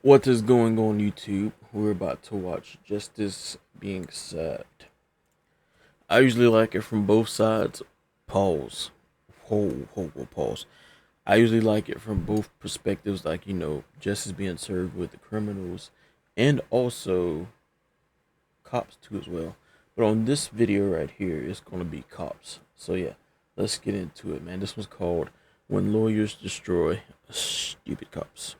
What is going on YouTube? We're about to watch Justice Being Served. I usually like it from both sides. Pause. Pause. I usually like it from both perspectives, like, justice being served with the criminals and also cops too as well. But on this video right here, it's going to be cops. So yeah, let's get into it, man. This one's called When Lawyers Destroy Stupid Cops.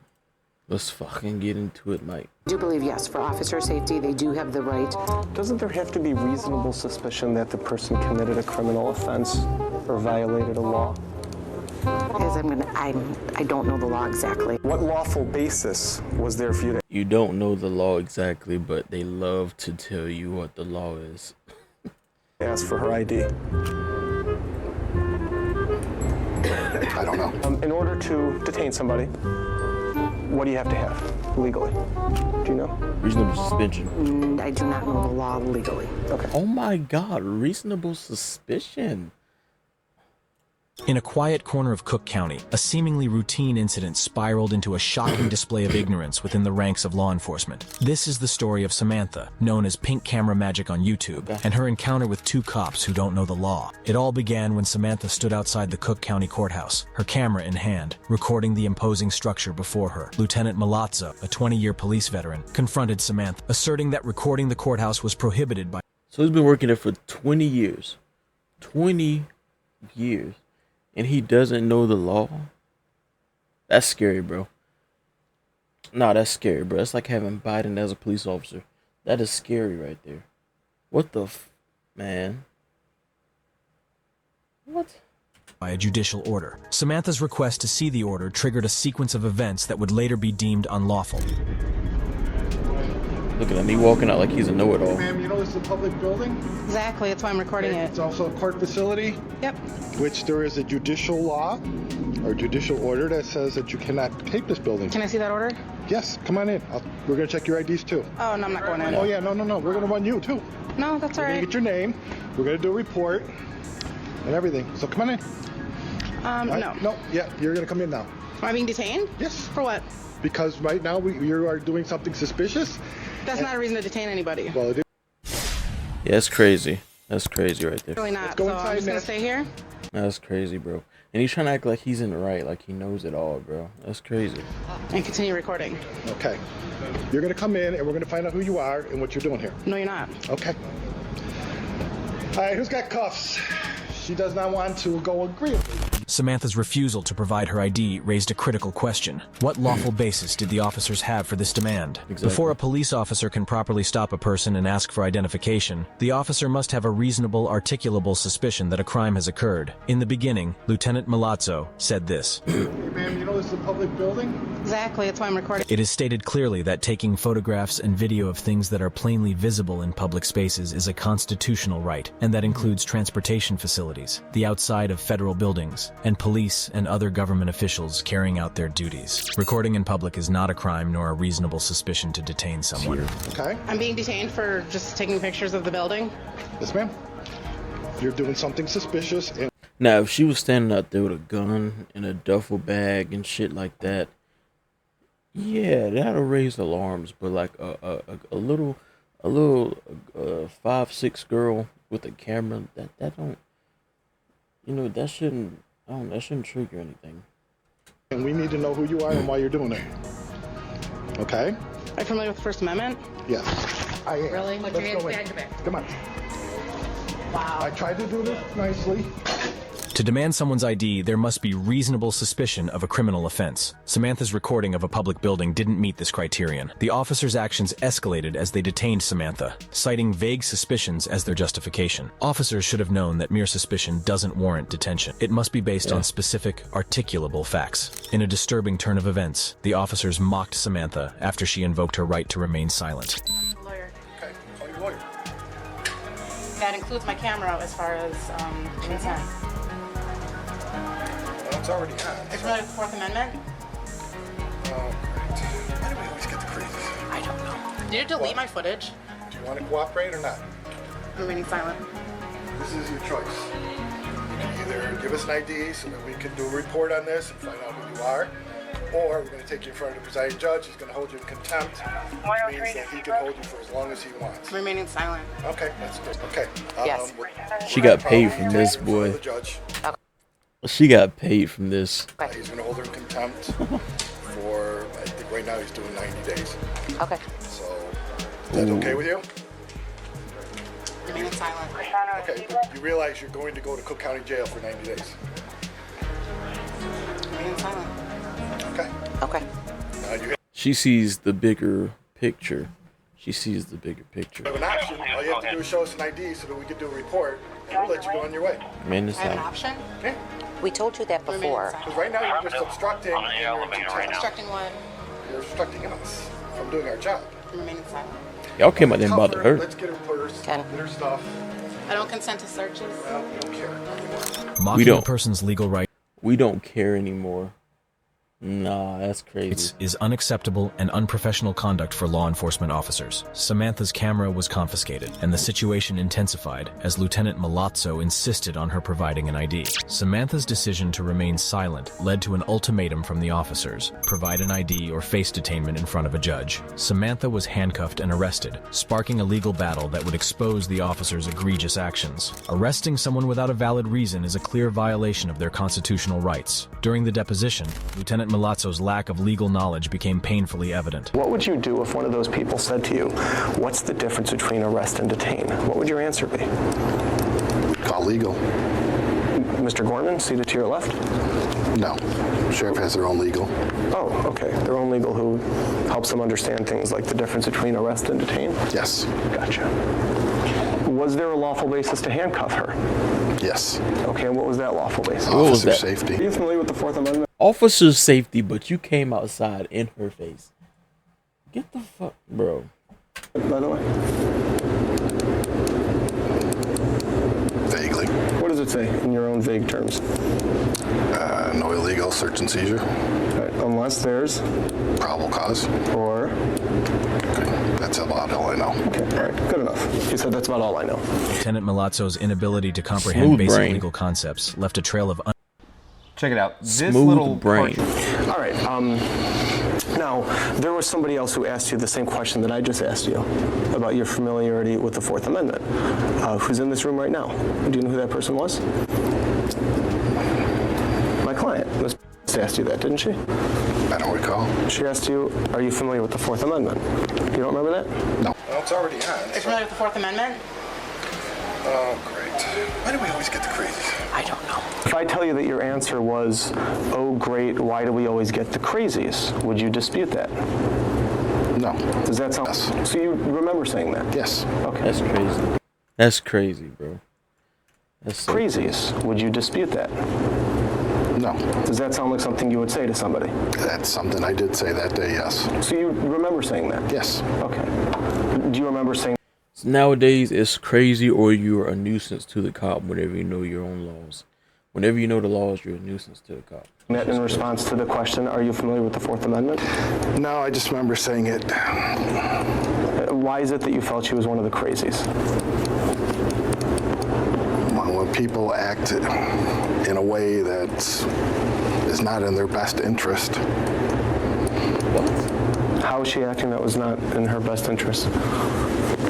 Let's fucking get into it, Mike. I do believe, yes, for officer safety, they do have the right. Doesn't there have to be reasonable suspicion that the person committed a criminal offense or violated a law? Because I don't know the law exactly. What lawful basis was there for you to You don't know the law exactly, but they love to tell you what the law is. ask for her ID? I don't know. In order to detain somebody, what do you have to have legally? Do you know? Reasonable suspension. I do not know the law legally. Okay. Oh my god, reasonable suspicion. In a quiet corner of Cook County, a seemingly routine incident spiraled into a shocking display of ignorance within the ranks of law enforcement. This is the story of Samantha, known as Pink Camera Magic on YouTube, and her encounter with two cops who don't know the law. It all began when Samantha stood outside the Cook County courthouse, her camera in hand, recording the imposing structure before her. Lieutenant Malazzo, a 20-year police veteran, confronted Samantha, asserting that recording the courthouse was prohibited by... So he's been working there for 20 years. 20 years. And he doesn't know the law? That's scary, bro. Nah, that's scary, bro. It's like having Biden as a police officer. That is scary right there. What the man? What? by a judicial order. Samantha's request to see the order triggered a sequence of events that would later be deemed unlawful. Look at him, he walking out like he's a know-it-all. Ma'am, you know this is a public building? Exactly, that's why I'm recording it. It's also a court facility, Yep. which there is a judicial law or judicial order that says that you cannot tape this building. Can I see that order? Yes, come on in. We're going to check your IDs too. Oh, no, I'm not going in. Oh, yeah, no. We're going to run you too. No, that's all We're going to right. get your name. We're going to do a report and everything. So come on in. All right? No. No, yeah, you're going to come in now. Am I being detained? Yes. For what? Because right now you are doing something suspicious. That's not a reason to detain anybody. Well, it is. Yeah, that's crazy. That's crazy right there. Really not. Let's go So I'm inside, just gonna man. stay here. That's crazy, bro. And he's trying to act like he's in the right, like he knows it all, bro. That's crazy. And continue recording. Okay. You're going to come in and we're going to find out who you are and what you're doing here. No, you're not. Okay. All right, who's got cuffs? She does not want to go agree with me. Samantha's refusal to provide her ID raised a critical question. What lawful basis did the officers have for this demand? Exactly. Before a police officer can properly stop a person and ask for identification, the officer must have a reasonable, articulable suspicion that a crime has occurred. In the beginning, Lieutenant Malazzo said this. Hey, ma'am, you know this is a public building? Exactly, that's why I'm recording. It is stated clearly that taking photographs and video of things that are plainly visible in public spaces is a constitutional right, and that includes transportation facilities, the outside of federal buildings, and police and other government officials carrying out their duties. Recording in public is not a crime nor a reasonable suspicion to detain someone. Okay. I'm being detained for just taking pictures of the building. Yes, ma'am. You're doing something suspicious and Now, if she was standing out there with a gun and a duffel bag and shit like that, yeah, that'll raise alarms. But like a little 5'6" girl with a camera, that don't, that shouldn't. That shouldn't trigger anything. we need to know who you are and why you're doing it. Okay? Are you familiar with the First Amendment? Yes. I am. Really? Let's go in. Come on. Wow. I tried to do this nicely. To demand someone's ID, there must be reasonable suspicion of a criminal offense. Samantha's recording of a public building didn't meet this criterion. The officers' actions escalated as they detained Samantha, citing vague suspicions as their justification. Officers should have known that mere suspicion doesn't warrant detention. It must be based on specific, articulable facts. In a disturbing turn of events, the officers mocked Samantha after she invoked her right to remain silent. Lawyer. Okay. Call your lawyer. That includes my camera as far as consent. Well, it's already on. Are you familiar with the Fourth Amendment? Oh, great. Why do we always get the crazies? I don't know. Did you delete my footage? Do you want to cooperate or not? I'm remaining silent. This is your choice. You can either give us an ID so that we can do a report on this and find out who you are, or we're going to take you in front of the presiding judge. He's going to hold you in contempt, which means that he can hold you for as long as he wants. Remaining silent. Okay, that's good. Okay. Yes. She got paid from this, boy. The judge. She got paid from this. He's going to hold her in contempt for, I think right now he's doing 90 days. Okay. So, is that okay with you? Remaining silent. Okay, but you realize you're going to go to Cook County Jail for 90 days. Remaining silent. Okay. Okay. You She sees the bigger picture. She sees the bigger picture. have an option. All you have to do is show us an ID so that we can do a report, and we'll let you go on your way. Man, I have an option. Okay? We told you that before. Because right now you're just obstructing, and you're in contempt. Obstructing what? You're obstructing us from doing our job. Remaining silent. Y'all came out there and Cuff bothered her. Let's get her purse, Ken. get her stuff. I don't consent to searches. Well, we don't care anymore. Mocking don't. a person's legal rights We don't care anymore. Nah, that's crazy. is unacceptable and unprofessional conduct for law enforcement officers. Samantha's camera was confiscated, and the situation intensified as Lieutenant Milazzo insisted on her providing an ID. Samantha's decision to remain silent led to an ultimatum from the officers: provide an ID or face detainment in front of a judge. Samantha was handcuffed and arrested, sparking a legal battle that would expose the officers' egregious actions. Arresting someone without a valid reason is a clear violation of their constitutional rights. During the deposition, Lieutenant Milazzo's lack of legal knowledge became painfully evident. What would you do if one of those people said to you, what's the difference between arrest and detain? What would your answer be? Call legal. Mr. Gorman, seated to your left? No. Sheriff has their own legal. Oh, okay. Their own legal who helps them understand things like the difference between arrest and detain? Yes. Gotcha. Was there a lawful basis to handcuff her? Yes. Okay, and what was that lawful basis? What was Officer that? safety. Are you familiar with the Fourth Amendment? Officer safety, but you came outside in her face. Get the fuck, bro. By the way, Vaguely. what does it say in your own vague terms? No illegal search and seizure. All right, unless there's, Probable cause. or, That's about all I know. okay, all right, good enough. You said that's about all I know. Lieutenant Milazzo's inability to comprehend Smooth basic brain. legal concepts left a trail of Check it out. This Smooth little brain. portrait- All right, now, there was somebody else who asked you the same question that I just asked you about your familiarity with the Fourth Amendment, who's in this room right now. Do you know who that person was? My client. Ms. asked you that, didn't she? I don't recall. She asked you, are you familiar with the Fourth Amendment? You don't remember that? No. Well, it's already on. Are you So. familiar with the Fourth Amendment? Oh, great. Why do we always get the crazies? I don't know. If I tell you that your answer was, oh great, why do we always get the crazies? Would you dispute that? No. Does that sound... Yes. So you remember saying that? Yes. Okay. That's crazy. That's crazy, bro. That's so Crazies. Would you dispute that? No. Does that sound like something you would say to somebody? That's something I did say that day, yes. So you remember saying that? Yes. Okay. Do you remember saying Nowadays, it's crazy or you're a nuisance to the cop whenever you know your own laws. Whenever you know the laws, you're a nuisance to the cop. that in response to the question, are you familiar with the Fourth Amendment? No, I just remember saying it. Why is it that you felt she was one of the crazies? When people act in a way that is not in their best interest. What? How is she acting that was not in her best interest?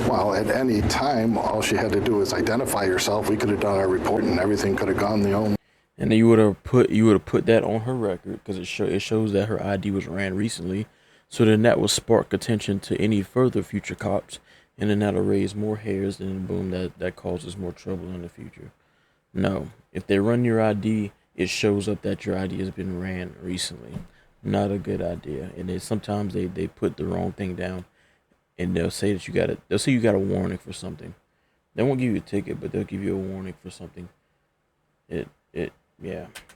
Well, at any time, all she had to do was identify herself. We could have done our report and everything could have gone the own. And then you would have put that on her record because it shows that her ID was ran recently. So then that will spark attention to any further future cops, and then that'll raise more hairs, and then boom, that causes more trouble in the future. No, if they run your ID, it shows up that your ID has been ran recently. Not a good idea. And then sometimes they put the wrong thing down, and they'll say that they'll say you got a warning for something. They won't give you a ticket, but they'll give you a warning for something. Yeah.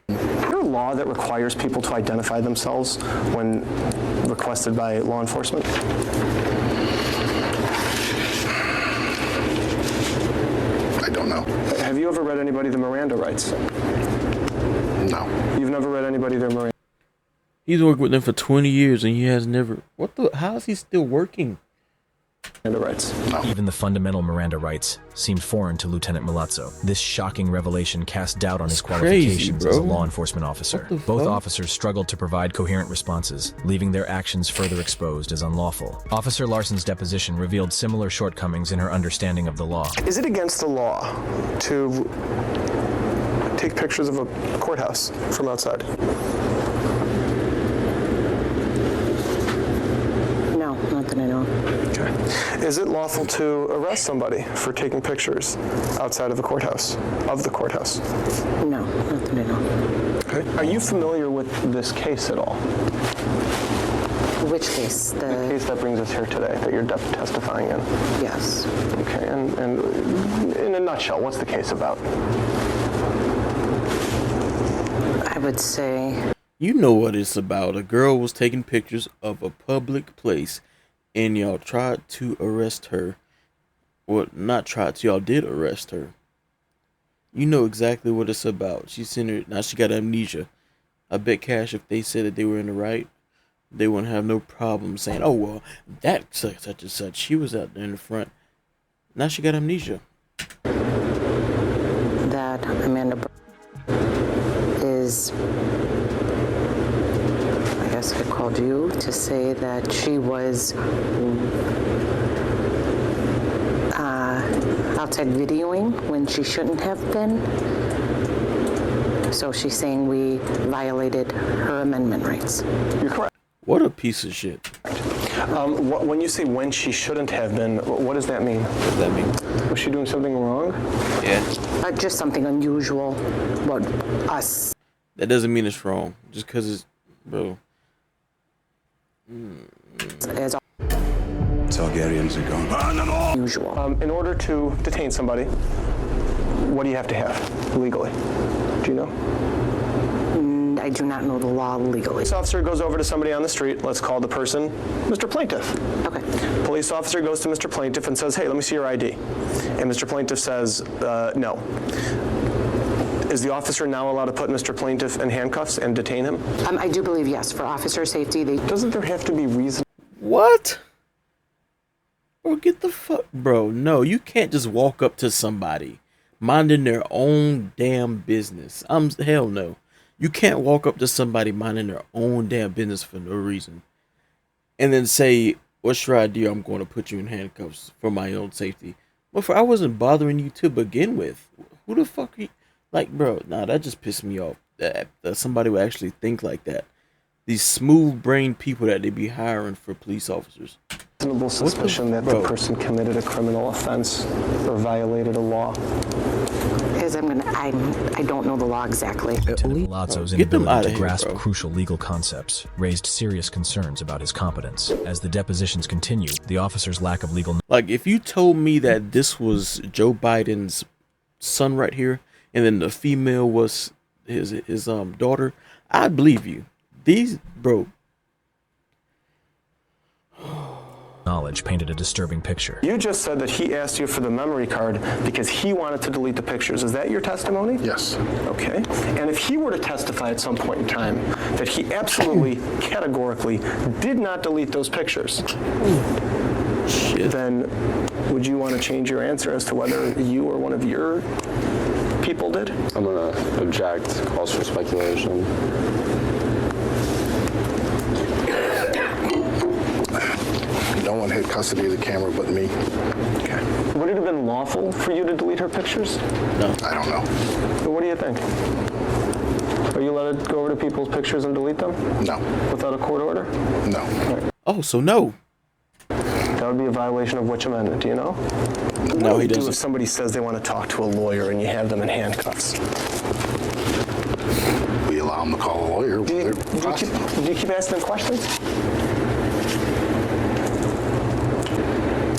Is there a law that requires people to identify themselves when requested by law enforcement? I don't know. Have you ever read anybody the Miranda rights? No. You've never read anybody their Miranda? He's worked with them for 20 years and he has never. How is he still working? Miranda rights. Even the fundamental Miranda rights seemed foreign to Lieutenant Milazzo. This shocking revelation cast doubt on his qualifications as a law enforcement officer. Both officers struggled to provide coherent responses, leaving their actions further exposed as unlawful. Officer Larson's deposition revealed similar shortcomings in her understanding of the law. Is it against the law to take pictures of a courthouse from outside? No, not that I know. Okay. Is it lawful to arrest somebody for taking pictures outside of a courthouse, of the courthouse? No, not that I know. Okay. Are you familiar with this case at all? Which case? The case that brings us here today, that you're testifying in? Yes. Okay, and in a nutshell, what's the case about? I would say You know what it's about. A girl was taking pictures of a public place, and y'all tried to arrest her. Well, not tried to, y'all did arrest her. You know exactly what it's about. She's in her, now she got amnesia. I bet cash if they said that they were in the right, they wouldn't have no problem saying, oh, well, that such and such. She was out there in the front. Now she got amnesia. that Amanda is, I guess I called you to say that she was outside videoing when she shouldn't have been. So she's saying we violated her amendment rights. You're correct. What a piece of shit. When you say when she shouldn't have been, what does that mean? What does that mean? Was she doing something wrong? Yeah. Just something unusual about us. That doesn't mean it's wrong. Just because it's, bro. As Targaryens are gone. usual. In order to detain somebody, what do you have to have legally? Do you know? I do not know the law legally. Police officer goes over to somebody on the street. Let's call the person Mr. Plaintiff. Okay. Police officer goes to Mr. Plaintiff and says, hey, let me see your ID. And Mr. Plaintiff says, no. Is the officer now allowed to put Mr. Plaintiff in handcuffs and detain him? I do believe, yes, for officer safety, Doesn't there have to be reason? What? Bro, get the fuck. Bro, no, you can't just walk up to somebody minding their own damn business. Hell no. You can't walk up to somebody minding their own damn business for no reason and then say, what's your idea? I'm going to put you in handcuffs for my own safety. Well, I wasn't bothering you to begin with. Who the fuck are you? Like, bro, nah, that just pissed me off. That somebody would actually think like that. These smooth-brained people that they be hiring for police officers. Reasonable suspicion that the person committed a criminal offense or violated a law. Because I don't know the law exactly. Lieutenant Milazzo's Get them inability outta to here, grasp bro. crucial legal concepts raised serious concerns about his competence. As the depositions continued, the officer's lack of legal Like, if you told me that this was Joe Biden's son right here, and then the female was his daughter, I'd believe you. These, bro. knowledge painted a disturbing picture. You just said that he asked you for the memory card because he wanted to delete the pictures. Is that your testimony? Yes. Okay. And if he were to testify at some point in time that he absolutely, categorically did not delete those pictures, Shit. then would you want to change your answer as to whether you or one of your people did? I'm going to object. Calls for speculation. No one had custody of the camera but me. Okay. Would it have been lawful for you to delete her pictures? No. I don't know. So what do you think? Are you allowed to go over to people's pictures and delete them No. without a court order? No. Oh, so no. That would be a violation of which amendment, do you know? No, he What do you do if doesn't. somebody says they want to talk to a lawyer and you have them in handcuffs? We allow them to call a lawyer. Do you keep asking them questions?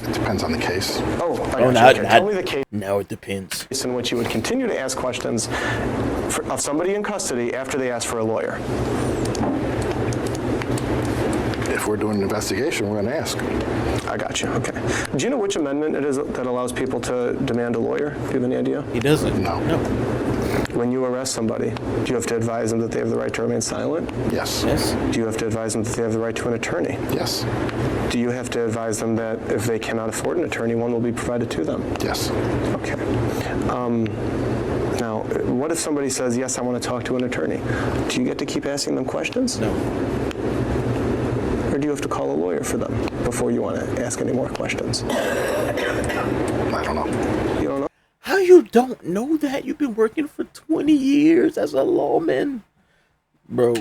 It depends on the case. Oh, I Oh, got you. Okay. Tell me the case Now it depends. in which you would continue to ask questions of somebody in custody after they ask for a lawyer. If we're doing an investigation, we're going to ask. I got you. Okay. Do you know which amendment it is that allows people to demand a lawyer? Do you have any idea? He doesn't. No. No. When you arrest somebody, do you have to advise them that they have the right to remain silent? Yes. Yes. Do you have to advise them that they have the right to an attorney? Yes. Do you have to advise them that if they cannot afford an attorney, one will be provided to them? Yes. Okay. Now, what if somebody says, yes, I want to talk to an attorney? Do you get to keep asking them questions? No. Or do you have to call a lawyer for them before you want to ask any more questions? I don't know. You don't know? How you don't know that? You've been working for 20 years as a lawman. Bro.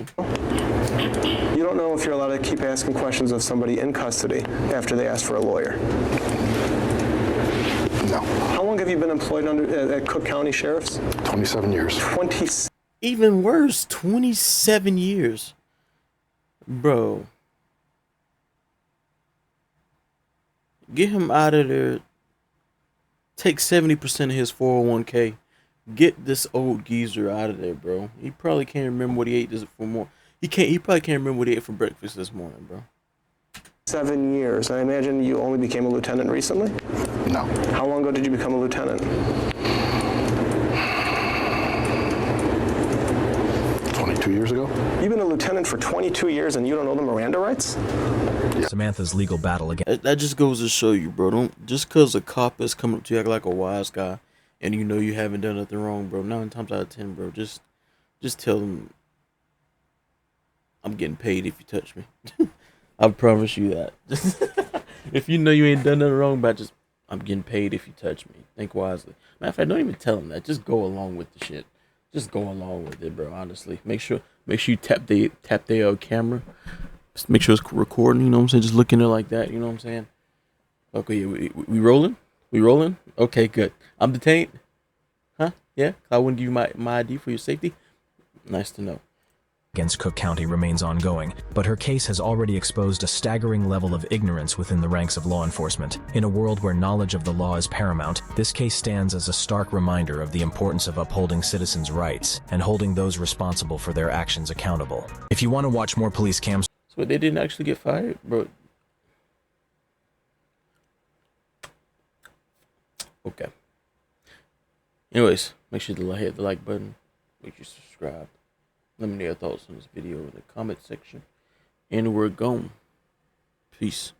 You don't know if you're allowed to keep asking questions of somebody in custody after they ask for a lawyer. No. How long have you been employed at Cook County Sheriff's? 27 years. 20. Even worse, 27 years. Bro. Get him out of there. Take 70% of his 401k. Get this old geezer out of there, bro. He probably can't remember what he ate this for more. He probably can't remember what he ate for breakfast this morning, bro. 7 years. I imagine you only became a lieutenant recently? No. How long ago did you become a lieutenant? 22 years ago. You've been a lieutenant for 22 years and you don't know the Miranda rights? Samantha's legal battle against That just goes to show you, bro. Don't just cause a cop is coming up to you act like a wise guy, and you know you haven't done nothing wrong, bro. 9 times out of 10, bro. Just tell them I'm getting paid if you touch me. I promise you that. If you know you ain't done nothing wrong, but I'm getting paid if you touch me. Think wisely. Matter of fact, don't even tell them that. Just go along with the shit. Just go along with it, bro. Honestly, make sure you tap the camera. Just make sure it's recording. You know what I'm saying? Just look in there like that. You know what I'm saying? Okay, yeah, we rolling? We rolling? Okay, good. I'm detained. Huh? Yeah. I wouldn't give you my ID for your safety. Nice to know. Cook County remains ongoing, but her case has already exposed a staggering level of ignorance within the ranks of law enforcement. In a world where knowledge of the law is paramount, this case stands as a stark reminder of the importance of upholding citizens' rights and holding those responsible for their actions accountable. If you want to watch more police cams, So they didn't actually get fired, bro. Okay. Anyways, make sure to hit the like button. Make sure to subscribe. Let me know your thoughts on this video in the comment section. And we're gone. Peace.